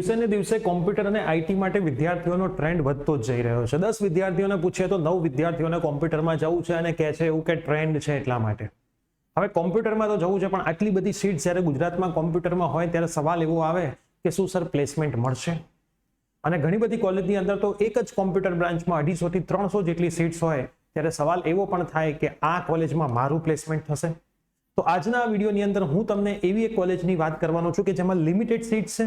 દિવસે ને દિવસે કોમ્પ્યુટર અને આઈટી માટે વિદ્યાર્થીઓનો ટ્રેન્ડ વધતો જ જઈ રહ્યો છે. 10 વિદ્યાર્થીઓને પૂછીએ તો 9 વિદ્યાર્થીઓને કોમ્પ્યુટરમાં જવું છે અને કહે છે એવું કે ટ્રેન્ડ છે એટલા માટે. હવે કોમ્પ્યુટરમાં તો જવું છે, પણ આટલી બધી સીટ જ્યારે ગુજરાતમાં કોમ્પ્યુટરમાં હોય ત્યારે સવાલ એવો આવે કે શું સર પ્લેસમેન્ટ મળશે? અને ઘણી બધી કોલેજની અંદર તો એક જ કોમ્પ્યુટર બ્રાન્ચમાં 250 થી 300 જેટલી સીટ્સ હોય ત્યારે સવાલ એવો પણ થાય કે આ કોલેજમાં મારું પ્લેસમેન્ટ થશે? તો આજના વિડીયોની અંદર હું તમને એવી એક કોલેજની વાત કરવાનો છું કે જેમાં લિમિટેડ સીટ્સ છે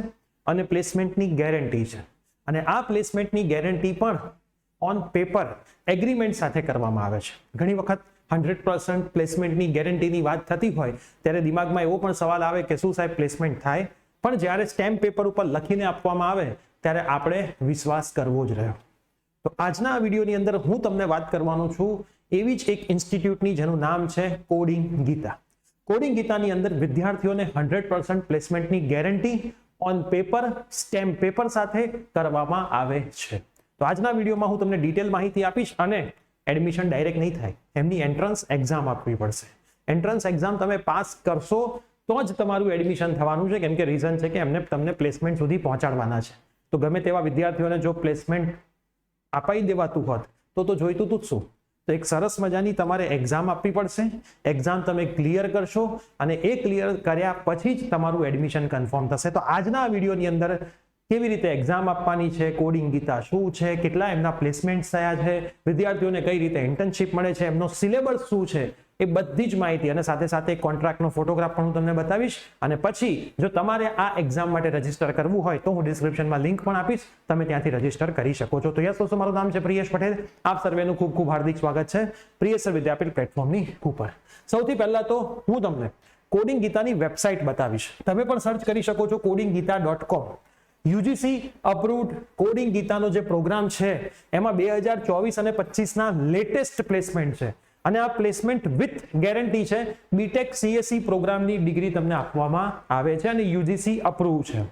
અને પ્લેસમેન્ટની ગેરંટી છે. અને આ પ્લેસમેન્ટની ગેરંટી પણ ઓન પેપર એગ્રીમેન્ટ સાથે કરવામાં આવે છે. ઘણી વખત 100% પ્લેસમેન્ટની ગેરંટીની વાત થતી હોય ત્યારે દિમાગમાં એવો પણ સવાલ આવે કે શું સાહેબ પ્લેસમેન્ટ થાય? પણ જ્યારે સ્ટેમ્પ પેપર ઉપર લખીને આપવામાં આવે ત્યારે આપણે વિશ્વાસ કરવો જ રહ્યો. તો આજના વિડીયોની અંદર હું તમને વાત કરવાનો છું એવી જ એક ઇન્સ્ટિટ્યૂટની જેનું નામ છે કોડિંગ ગીતા. કોડિંગ ગીતાની અંદર વિદ્યાર્થીઓને 100% પ્લેસમેન્ટની guarantee on paper stamp paper સાથે કરવામાં આવે છે. તો આજના વિડીયોમાં હું તમને ડિટેલ માહિતી આપીશ અને એડમિશન ડાયરેક્ટ નહીં થાય, એમની એન્ટ્રન્સ એક્ઝામ આપવી પડશે. એન્ટ્રન્સ એક્ઝામ તમે પાસ કરશો તો જ તમારું એડમિશન થવાનું છે, કેમ કે રીઝન છે કે એમને તમને પ્લેસમેન્ટ સુધી પહોંચાડવાના છે. તો ગમે તેવા વિદ્યાર્થીઓને જો પ્લેસમેન્ટ અપાઈ દેવાતું હોત તો જોઈતું તું જ શું? તો એક સરસ મજાની તમારે એક્ઝામ આપવી પડશે. એક્ઝામ તમે ક્લિયર કરશો અને એ ક્લિયર કર્યા પછી જ તમારું એડમિશન કન્ફર્મ થશે. તો આજના વિડીયોની અંદર કેવી રીતે એક્ઝામ આપવાની છે, કોડિંગ ગીતા શું છે, કેટલા એમના પ્લેસમેન્ટ થયા છે, વિદ્યાર્થીઓને કઈ રીતે ઇન્ટર્નશિપ મળે છે, એમનો સિલેબસ શું છે, એ બધી જ માહિતી અને સાથે સાથે કોન્ટ્રાક્ટનો ફોટોગ્રાફ પણ હું તમને બતાવીશ. અને પછી જો તમારે આ એક્ઝામ માટે રજીસ્ટર કરવું હોય તો હું ડિસ્ક્રિપ્શનમાં લિંક પણ આપીશ, તમે ત્યાંથી રજીસ્ટર કરી શકો છો. તો યસ દોસ્તો, મારું નામ છે પ્રિયેશ પટેલ. આપ સર્વેનું ખૂબ ખૂબ હાર્દિક સ્વાગત છે પ્રિયેશ વિદ્યાપીઠ પ્લેટફોર્મની ઉપર. સૌથી પહેલા તો હું તમને કોડિંગ ગીતાની વેબસાઇટ બતાવીશ. તમે પણ સર્ચ કરી શકો છો codinggita.com. યુજીસી અપ્રુવ્ડ કોડિંગ ગીતાનો જે પ્રોગ્રામ છે એમાં 2024 અને 25 ના લેટેસ્ટ પ્લેસમેન્ટ છે અને આ પ્લેસમેન્ટ વિથ ગેરંટી છે. બીટેક સીએસસી પ્રોગ્રામની ડિગ્રી તમને આપવામાં આવે છે અને યુજીસી અપ્રૂવ છે.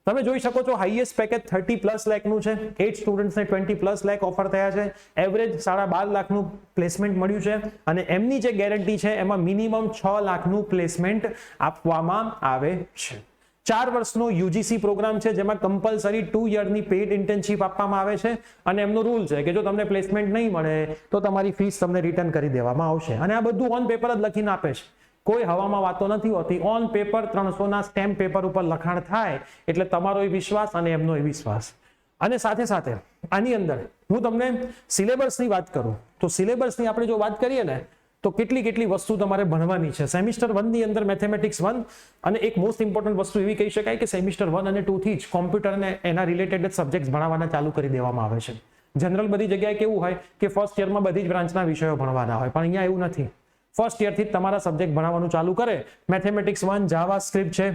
તમે જોઈ શકો છો હાઈએસ્ટ પેકેજ 30+ લાખનું છે. 8 સ્ટુડન્ટ્સને 20+ લાખ ઓફર થયા છે. એવરેજ 12.5 લાખનું પ્લેસમેન્ટ મળ્યું છે અને એમની જે ગેરંટી છે એમાં મિનિમમ 6 લાખનું પ્લેસમેન્ટ આપવામાં આવે છે. 4 વર્ષનો યુજીસી પ્રોગ્રામ છે જેમાં કમ્પલસરી 2 યરની પેઇડ ઇન્ટર્નશિપ આપવામાં આવે છે અને એમનો રૂલ છે કે જો તમને પ્લેસમેન્ટ નહીં મળે તો તમારી ફીસ તમને રિટર્ન કરી દેવામાં આવશે. અને આ બધું ઓન પેપર જ લખીને આપે છે, કોઈ હવામાં વાતો નથી હોતી. ઓન પેપર 300 ના સ્ટેમ્પ પેપર ઉપર લખાણ થાય એટલે તમારો વિશ્વાસ અને એમનો વિશ્વાસ. અને સાથે સાથે આની અંદર હું તમને સિલેબસની વાત કરું તો સિલેબસની આપણે જો વાત કરીએ ને તો કેટલી વસ્તુ તમારે ભણવાની છે. સેમિસ્ટર 1 ની અંદર મેથેમેટિક્સ 1 અને એક મોસ્ટ ઇમ્પોર્ટન્ટ વસ્તુ એવી કહી શકાય કે સેમિસ્ટર 1 અને 2 થી જ કોમ્પ્યુટર અને એના રિલેટેડ સબ્જેક્ટ્સ ભણાવવાના ચાલુ કરી દેવામાં આવે છે. જનરલ બધી જગ્યાએ કેવું હોય કે ફર્સ્ટ યરમાં બધી જ બ્રાન્ચના વિષયો ભણવાના હોય, પણ અહીંયા એવું નથી. ફર્સ્ટ યરથી જ તમારા સબ્જેક્ટ ભણાવવાનું ચાલુ કરે. મેથેમેટિક્સ 1 જાવા સ્ક્રિપ્ટ છે,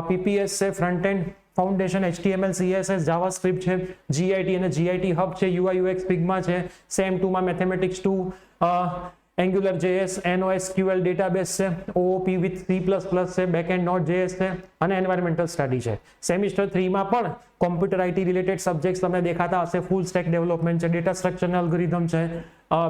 પીપીએસ છે, front end foundation, HTML CSS, જાવા સ્ક્રિપ્ટ છે, GIT અને GIT હબ છે, UI UX ફિગ્મા છે. સેમ 2 માં mathematics 2 Angular JS, NoSQL database છે, OOP with C++ છે, backend Node.js છે અને environmental study છે. સેમિસ્ટર 3 માં પણ કોમ્પ્યુટર IT રિલેટેડ સબ્જેક્ટ્સ તમને દેખાતા હશે. ફૂલ સ્ટેક ડેવલપમેન્ટ છે, ડેટા સ્ટ્રક્ચર એલ્ગોરિધમ છે,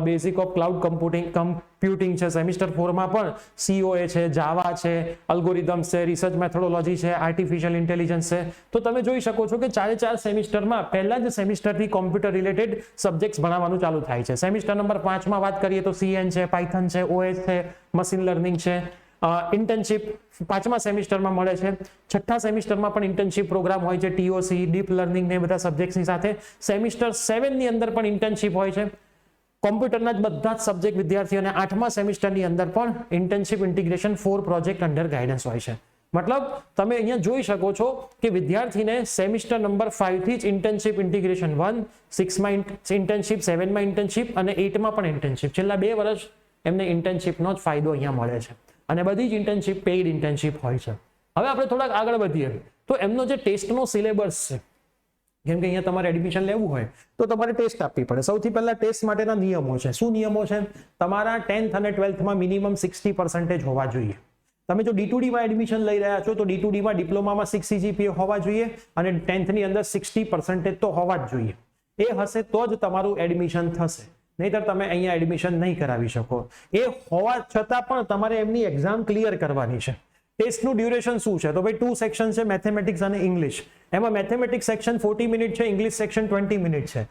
બેઝિક ઓફ ક્લાઉડ કમ્પ્યુટિંગ છે. સેમિસ્ટર 4 માં પણ COA છે, જાવા છે, અલ્ગોરિધમ્સ છે, રિસર્ચ મેથોડોલોજી છે, આર્ટિફિશિયલ ઇન્ટેલિજન્સ છે. તો તમે જોઈ શકો છો કે 4 સેમિસ્ટરમાં પહેલા જ સેમિસ્ટરથી કોમ્પ્યુટર રિલેટેડ સબ્જેક્ટ્સ ભણાવવાનું ચાલુ થાય છે. સેમિસ્ટર નંબર 5 માં વાત કરીએ તો CN છે, પાયથન છે, OS છે, મશીન લર્નિંગ છે. ઇન્ટર્નશિપ 5મા સેમિસ્ટરમાં મળે છે. 6થા સેમિસ્ટરમાં પણ ઇન્ટર્નશિપ પ્રોગ્રામ હોય છે, TOC, ડીપ લર્નિંગ ને બધા સબ્જેક્ટ્સની સાથે. સેમિસ્ટર 7 ની અંદર પણ ઇન્ટર્નશિપ હોય છે. કોમ્પ્યુટરના જ બધા જ સબ્જેક્ટ વિદ્યાર્થીઓને 8મા સેમિસ્ટરની અંદર પણ internship integration 4 project under guidance હોય છે. મતલબ તમે અહીંયા જોઈ શકો છો કે વિદ્યાર્થીને સેમિસ્ટર નંબર 5 થી જ ઇન્ટર્નશિપ ઇન્ટિગ્રેશન 1, 6માં ઇન્ટર્નશિપ, 7માં ઇન્ટર્નશિપ અને 8માં પણ ઇન્ટર્નશિપ. છેલ્લા 2 વર્ષ એમને ઇન્ટર્નશિપનો જ ફાયદો અહીંયા મળે છે અને બધી જ ઇન્ટર્નશિપ પેઇડ ઇન્ટર્નશિપ હોય છે. હવે આપણે થોડાક આગળ વધીએ તો એમનો જે ટેસ્ટનો સિલેબસ છે, કેમ કે અહીંયા તમારે એડમિશન લેવું હોય તો તમારે ટેસ્ટ આપવી પડે. સૌથી પહેલા ટેસ્ટ માટેના નિયમો છે. શું નિયમો છે? તમારા 10th અને 12thમાં મિનિમમ 60% હોવા જોઈએ. તમે જો D2D માં એડમિશન લઈ રહ્યા છો તો D2D માં ડિપ્લોમામાં 6 CGPA હોવા જોઈએ અને 10th ની અંદર 60% તો હોવા જ જોઈએ. એ હશે તો જ તમારું એડમિશન થશે, નહીતર તમે અહીંયા એડમિશન નહીં કરાવી શકો. એ હોવા છતાં પણ તમારે એમની એક્ઝામ ક્લિયર કરવાની છે. ટેસ્ટનું ડ્યુરેશન શું છે? તો ભાઈ 2 સેક્શન છે, મેથેમેટિક્સ અને ઇંગ્લિશ. એમાં મેથેમેટિક્સ સેક્શન 40 મિનિટ છે, ઇંગ્લિશ સેક્શન 20 મિનિટ છે.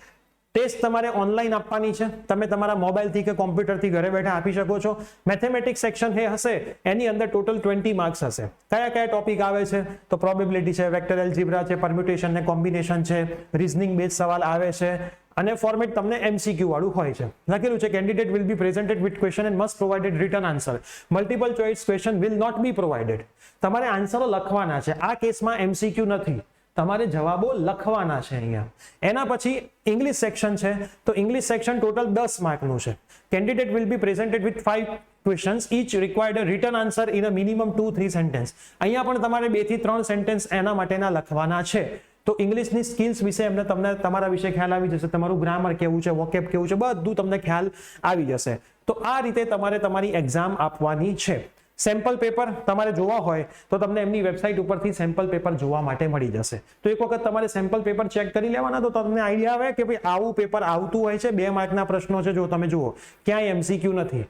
ટેસ્ટ તમારે ઓનલાઈન આપવાની છે, તમે તમારા મોબાઈલથી કે કોમ્પ્યુટરથી ઘરે બેઠા આપી શકો છો. મેથેમેટિક્સ સેક્શન હશે એની અંદર ટોટલ 20 માર્ક્સ હશે. કયા કયા ટોપિક આવે છે? તો પ્રોબેબિલિટી છે, વેક્ટર એલ્જિબ્રા છે, પરમ્યુટેશન ને કોમ્બિનેશન છે, રીઝનિંગ બેઝ સવાલ આવે છે અને ફોર્મેટ તમને MCQ વાળું હોય છે. લખેલું છે candidate will be presented with question and must provided return answer. Multiple choice question will not be provided. તમારે આન્સરો લખવાના છે. આ કેસમાં MCQ નથી, તમારે જવાબો લખવાના છે અહીંયા. એના પછી ઇંગ્લિશ સેક્શન છે, તો ઇંગ્લિશ સેક્શન ટોટલ 10 માર્કનું છે. Candidate will be presented with 5 questions each required a written answer in a minimum 2-3 sentence. અહીંયા પણ તમારે 2 થી 3 સેન્ટેન્સ એના માટેના લખવાના છે. તો ઇંગ્લિશની સ્કિલ્સ વિશે એમને તમને તમારા વિશે ખ્યાલ આવી જશે, તમારું ગ્રામર કેવું છે, વોકેબ કેવું છે, બધું તમને ખ્યાલ આવી જશે. તો આ રીતે તમારે તમારી એક્ઝામ આપવાની છે. સેમ્પલ પેપર તમારે જોવા હોય તો તમને એમની વેબસાઇટ ઉપરથી સેમ્પલ પેપર જોવા માટે મળી જશે. તો એક વખત તમારે સેમ્પલ પેપર ચેક કરી લેવાના, તો તમને આઈડિયા આવે કે ભાઈ આવું પેપર આવતું હોય છે. 2 માર્કના પ્રશ્નો છે, જો તમે જુઓ ક્યાંય MCQ નથી,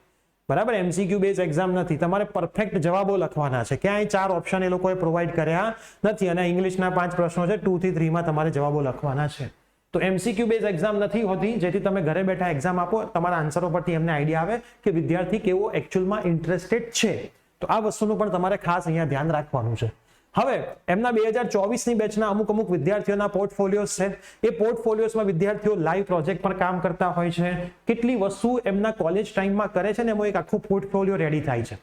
બરાબર, MCQ બેઝ એક્ઝામ નથી. તમારે પરફેક્ટ જવાબો લખવાના છે. ક્યાંય 4 ઓપ્શન એ લોકોએ પ્રોવાઈડ કર્યા નથી અને ઇંગ્લિશના 5 પ્રશ્નો છે, 2 થી 3 માં તમારે જવાબો લખવાના છે. તો MCQ બેઝ એક્ઝામ નથી હોતી, જેથી તમે ઘરે બેઠા એક્ઝામ આપો, તમારા આન્સરો પરથી એમને આઈડિયા આવે કે વિદ્યાર્થી કેવો એકચ્યુઅલમાં ઇન્ટરેસ્ટેડ છે. તો આ વસ્તુનું પણ તમારે ખાસ અહીંયા ધ્યાન રાખવાનું છે. હવે એમના 2024ની બેચના અમુક વિદ્યાર્થીઓના પોર્ટફોલિયોઝ છે. એ પોર્ટફોલિયોઝમાં વિદ્યાર્થીઓ લાઈવ પ્રોજેક્ટ પર કામ કરતા હોય છે. કેટલી વસ્તુ એમના કોલેજ ટાઈમમાં કરે છે ને એમાં એક આખું પોર્ટફોલિયો રેડી થાય છે.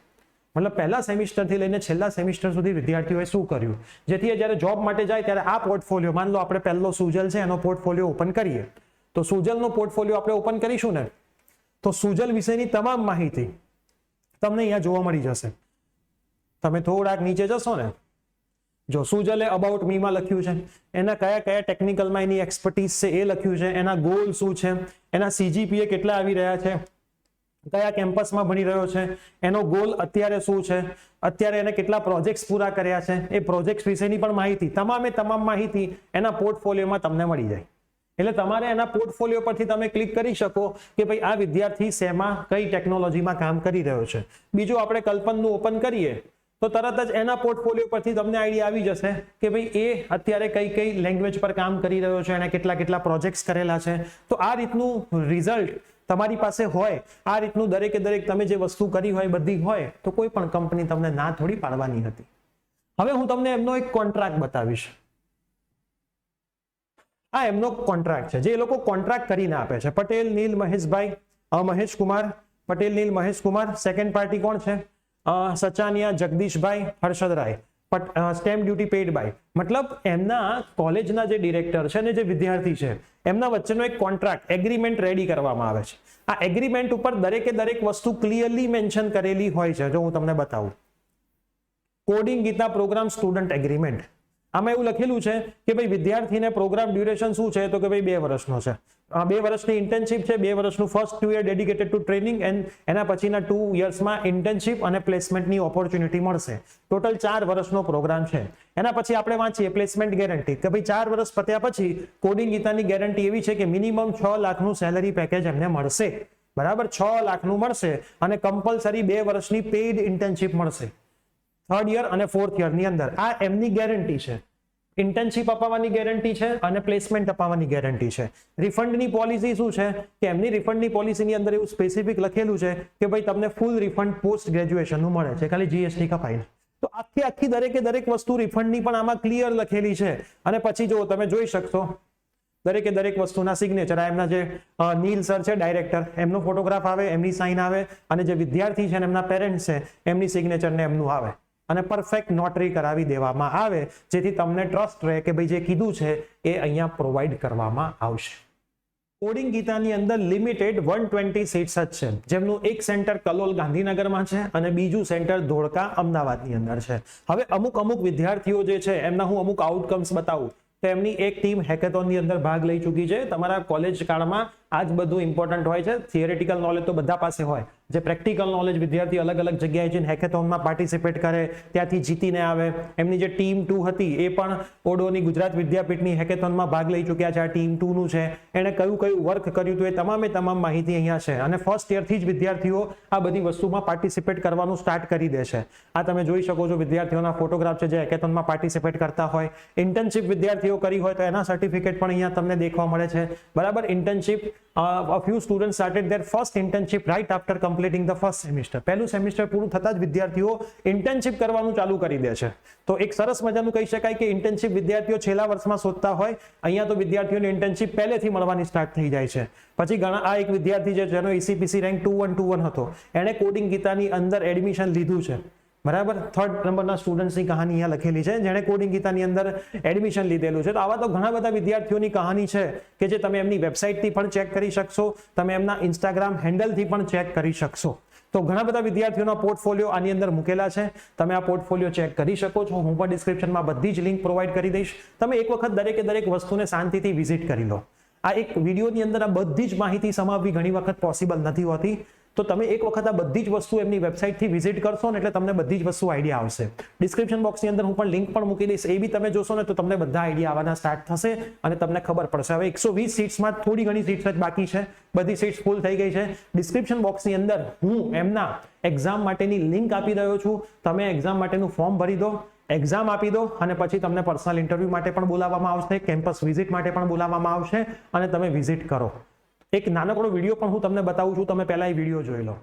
મતલબ પહેલા સેમિસ્ટરથી લઈને છેલ્લા સેમિસ્ટર સુધી વિદ્યાર્થીઓએ શું કર્યું, જેથી જ્યારે જોબ માટે જાય ત્યારે આ પોર્ટફોલિયો, માન લો આપણે પહેલો સુજલ છે એનો પોર્ટફોલિયો ઓપન કરીએ, તો સુજલનો પોર્ટફોલિયો આપણે ઓપન કરીશું ને, તો સુજલ વિશેની તમામ માહિતી તમને અહીંયા જોવા મળી જશે. તમે થોડાક નીચે જશો ને, જો સુજલે અબાઉટ મી માં લખ્યું છે, એના કયા કયા ટેકનિકલમાં એની એક્સપર્ટીઝ છે એ લખ્યું છે, એના ગોલ શું છે, એના CGPA કેટલા આવી રહ્યા છે, કયા કેમ્પસમાં ભણી રહ્યો છે, એનો ગોલ અત્યારે શું છે, અત્યારે એને કેટલા પ્રોજેક્ટ્સ પૂરા કર્યા છે, એ પ્રોજેક્ટ્સ વિશેની પણ માહિતી, તમામ માહિતી એના પોર્ટફોલિયોમાં તમને મળી જાય. એટલે તમારે એના પોર્ટફોલિયો પરથી તમે ક્લિક કરી શકો કે ભાઈ આ વિદ્યાર્થી શેમાં કઈ ટેકનોલોજીમાં કામ કરી રહ્યો છે. બીજું આપણે કલ્પનનું ઓપન કરીએ તો તરત જ એના પોર્ટફોલિયો પરથી તમને આઈડિયા આવી જશે કે ભાઈ એ અત્યારે કઈ લેંગ્વેજ પર કામ કરી રહ્યો છે, એને કેટલા પ્રોજેક્ટ્સ કરેલા છે. તો આ રીતનું રિઝલ્ટ તમારી પાસે હોય, આ રીતનું દરેકે દરેક તમે જે વસ્તુ કરી હોય બધી હોય, તો કોઈ પણ કંપની તમને ના થોડી પાડવાની હતી. હવે હું તમને એમનો એક કોન્ટ્રાક્ટ બતાવીશ. આ એમનો કોન્ટ્રાક્ટ છે, જે એ લોકો કોન્ટ્રાક્ટ કરીને આપે છે. પટેલ નીલ મહેશભાઈ, મહેશ કુમાર, પટેલ નીલ મહેશ કુમાર. સેકન્ડ પાર્ટી કોણ છે? Sachaniya Jagdishbhai Harshadray. Stamp duty paid by. મતલબ એમના કોલેજના જે ડિરેક્ટર છે અને જે વિદ્યાર્થી છે એમના વચ્ચેનો એક કોન્ટ્રાક્ટ, એગ્રીમેન્ટ રેડી કરવામાં આવે છે. આ એગ્રીમેન્ટ ઉપર દરેકે દરેક વસ્તુ ક્લિયરલી મેન્શન કરેલી હોય છે. જો હું તમને બતાવું, coding Gita program student agreement. આમાં એવું લખેલું છે કે ભાઈ વિદ્યાર્થીને પ્રોગ્રામ ડ્યુરેશન શું છે, તો કે ભાઈ 2 વર્ષનો છે. 2 વર્ષની ઇન્ટર્નશિપ છે, 2 વર્ષનું first 2 year dedicated two training and એના પછીના 2 યર્સમાં ઇન્ટર્નશિપ અને પ્લેસમેન્ટની ઓપોર્ચ્યુનિટી મળશે. ટોટલ 4 વર્ષનો પ્રોગ્રામ છે. એના પછી આપણે વાંચીએ પ્લેસમેન્ટ ગેરંટી, કે ભાઈ 4 વર્ષ પત્યા પછી કોડિંગ ગીતાની ગેરંટી એવી છે કે મિનિમમ 6 લાખનું સેલરી પેકેજ એમને મળશે. બરાબર, 6 લાખનું મળશે અને કમ્પલસરી 2 વર્ષની પેઇડ ઇન્ટર્નશિપ મળશે 3rd યર અને 4th યરની અંદર. આ એમની ગેરંટી છે. ઇન્ટર્નશિપ અપાવવાની ગેરંટી છે અને પ્લેસમેન્ટ અપાવવાની ગેરંટી છે. રિફંડની પોલિસી શું છે કે એમની રિફંડની પોલિસીની અંદર એવું સ્પેસિફિક લખેલું છે કે ભાઈ તમને ફૂલ રિફંડ પોસ્ટ ગ્રેજ્યુએશનનું મળે છે, ખાલી GST કપાઈને. તો આખી દરેકે દરેક વસ્તુ રિફંડની પણ આમાં ક્લિયર લખેલી છે. અને પછી જો તમે જોઈ શકશો દરેકે દરેક વસ્તુના સિગ્નેચર, આ એમના જે નીલ સર છે ડાયરેક્ટર, એમનો ફોટોગ્રાફ આવે, એમની સાઇન આવે અને જે વિદ્યાર્થી છે એમના પેરેન્ટ્સ છે એમની સિગ્નેચર ને એમનું આવે અને પરફેક્ટ નોટરી કરાવી દેવામાં આવે, જેથી તમને ટ્રસ્ટ રહે કે ભાઈ જે કીધું છે એ અહીંયા પ્રોવાઈડ કરવામાં આવશે. કોડિંગ ગીતાની અંદર લિમિટેડ 120 સીટ્સ જ છે, જેમનું એક સેન્ટર કલોલ ગાંધીનગરમાં છે અને બીજું સેન્ટર ધોળકા અમદાવાદની અંદર છે. હવે અમુક વિદ્યાર્થીઓ જે છે એમના હું અમુક આઉટકમ્સ બતાવું તો એમની એક ટીમ હેકેથોનની અંદર ભાગ લઈ ચૂકી છે. તમારા કોલેજ કાળમાં આ જ બધું ઇમ્પોર્ટન્ટ હોય છે. થિયરેટિકલ નોલેજ તો બધા પાસે હોય, જે પ્રેક્ટિકલ નોલેજ વિદ્યાર્થી અલગ અલગ જગ્યાએ જઈને હેકેથોનમાં પાર્ટિસિપેટ કરે, ત્યાંથી જીતીને આવે. એમની જે ટીમ 2 હતી એ પણ ઓડોની ગુજરાત વિદ્યાપીઠની હેકેથોનમાં ભાગ લઈ ચૂક્યા છે. આ ટીમ 2 નું છે, એણે કયું કયું વર્ક કર્યું હતું એ તમામ માહિતી અહીંયા છે. અને ફર્સ્ટ યરથી જ વિદ્યાર્થીઓ આ બધી વસ્તુમાં પાર્ટિસિપેટ કરવાનું સ્ટાર્ટ કરી દે છે. આ તમે જોઈ શકો છો વિદ્યાર્થીઓના ફોટોગ્રાફ છે જે હેકેથોનમાં પાર્ટિસિપેટ કરતા હોય. ઇન્ટર્નશિપ વિદ્યાર્થીઓ કરી હોય તો એના સર્ટિફિકેટ પણ અહીંયા તમને દેખવા મળે છે. બરાબર. Internship a few students started their first internship right after completing the first semester. પહેલું સેમિસ્ટર પૂરું થતા જ વિદ્યાર્થીઓ ઇન્ટર્નશિપ કરવાનું ચાલુ કરી દે છે. તો એક સરસ મજાનું કહી શકાય કે ઇન્ટર્નશિપ વિદ્યાર્થીઓ છેલ્લા વર્ષમાં શોધતા હોય, અહીંયા તો વિદ્યાર્થીઓને ઇન્ટર્નશિપ પહેલેથી મળવાની સ્ટાર્ટ થઈ જાય છે. પછી ઘણા આ એક વિદ્યાર્થી છે જેનો ECPC રેન્ક 2121 હતો, એણે કોડિંગ ગીતાની અંદર એડમિશન લીધું છે. બરાબર. 3rd નંબરના સ્ટુડન્ટ્સની કહાની અહીંયા લખેલી છે, જેણે કોડિંગ ગીતાની અંદર એડમિશન લીધેલું છે. તો આવા તો ઘણા બધા વિદ્યાર્થીઓની કહાની છે કે જે તમે એમની વેબસાઇટથી પણ ચેક કરી શકશો, તમે એમના ઇન્સ્ટાગ્રામ હેન્ડલથી પણ ચેક કરી શકશો. તો ઘણા બધા વિદ્યાર્થીઓના પોર્ટફોલિયો આની અંદર મૂકેલા છે, તમે આ પોર્ટફોલિયો ચેક કરી શકો છો. હું પણ ડિસ્ક્રિપ્શનમાં બધી જ લિંક પ્રોવાઈડ કરી દઈશ. તમે એક વખત દરેક વસ્તુને શાંતિથી વિઝિટ કરી લો. આ એક વિડીયોની અંદર આ બધી જ માહિતી સમાવવી ઘણી વખત પોસિબલ નથી હોતી. તો તમે એક વખત આ બધી જ વસ્તુ એમની વેબસાઇટથી વિઝિટ કરશો ને એટલે તમને બધી જ વસ્તુ આઈડિયા આવશે. ડિસ્ક્રિપ્શન બોક્સની અંદર હું પણ લિંક પણ મૂકી દઈશ, એ બી તમે જોશો ને તો તમને બધા આઈડિયા આવવાના સ્ટાર્ટ થશે અને તમને ખબર પડશે. હવે 120 સીટ્સમાં થોડી ઘણી સીટ્સ જ બાકી છે, બધી સીટ્સ ફૂલ થઈ ગઈ છે. ડિસ્ક્રિપ્શન બોક્સની અંદર હું એમના એક્ઝામ માટેની લિંક આપી રહ્યો છું. તમે એક્ઝામ માટેનું ફોર્મ ભરી દો, એક્ઝામ આપી દો અને પછી તમને પર્સનલ ઇન્ટરવ્યૂ માટે પણ બોલાવવામાં આવશે, કેમ્પસ વિઝિટ માટે પણ બોલાવવામાં આવશે અને તમે વિઝિટ કરો. એક નાનકડો વિડીયો પણ હું તમને બતાવું છું, તમે પહેલા એ વિડીયો જોઈ લો.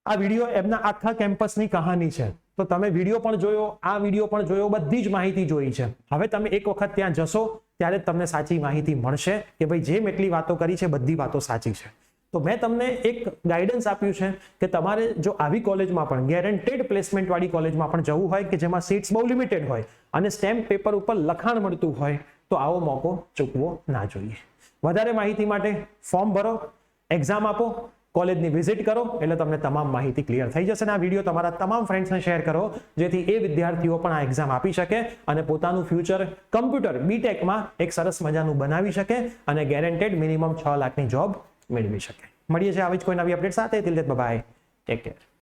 આ વિડીયો એમના આખા કેમ્પસની કહાની છે. તો તમે વિડીયો પણ જોયો, આ વિડીયો પણ જોયો, બધી જ માહિતી જોઈ છે. હવે તમે એક વખત ત્યાં જશો ત્યારે તમને સાચી માહિતી મળશે કે ભાઈ જેમ એટલી વાતો કરી છે બધી વાતો સાચી છે. તો મેં તમને એક ગાઈડન્સ આપ્યું છે કે તમારે જો આવી કોલેજમાં પણ ગેરંટેડ પ્લેસમેન્ટ વાળી કોલેજમાં પણ જવું હોય કે જેમાં સીટ્સ બહુ લિમિટેડ હોય અને સ્ટેમ્પ પેપર ઉપર લખાણ મળતું હોય તો આવો મોકો ચૂકવો ના જોઈએ. વધારે માહિતી માટે ફોર્મ ભરો, એક્ઝામ આપો, કોલેજની વિઝિટ કરો એટલે તમને તમામ માહિતી ક્લિયર થઈ જશે. અને આ વિડીયો તમારા તમામ ફ્રેન્ડ્સને શેર કરો જેથી એ વિદ્યાર્થીઓ પણ આ એક્ઝામ આપી શકે અને પોતાનું ફ્યુચર કમ્પ્યુટર બીટેકમાં એક સરસ મજાનું બનાવી શકે અને ગેરંટેડ મિનિમમ 6 લાખની જોબ મેળવી શકે. મળીએ છીએ આવી જ કોઈ નવી અપડેટ સાથે. Till then by, take care.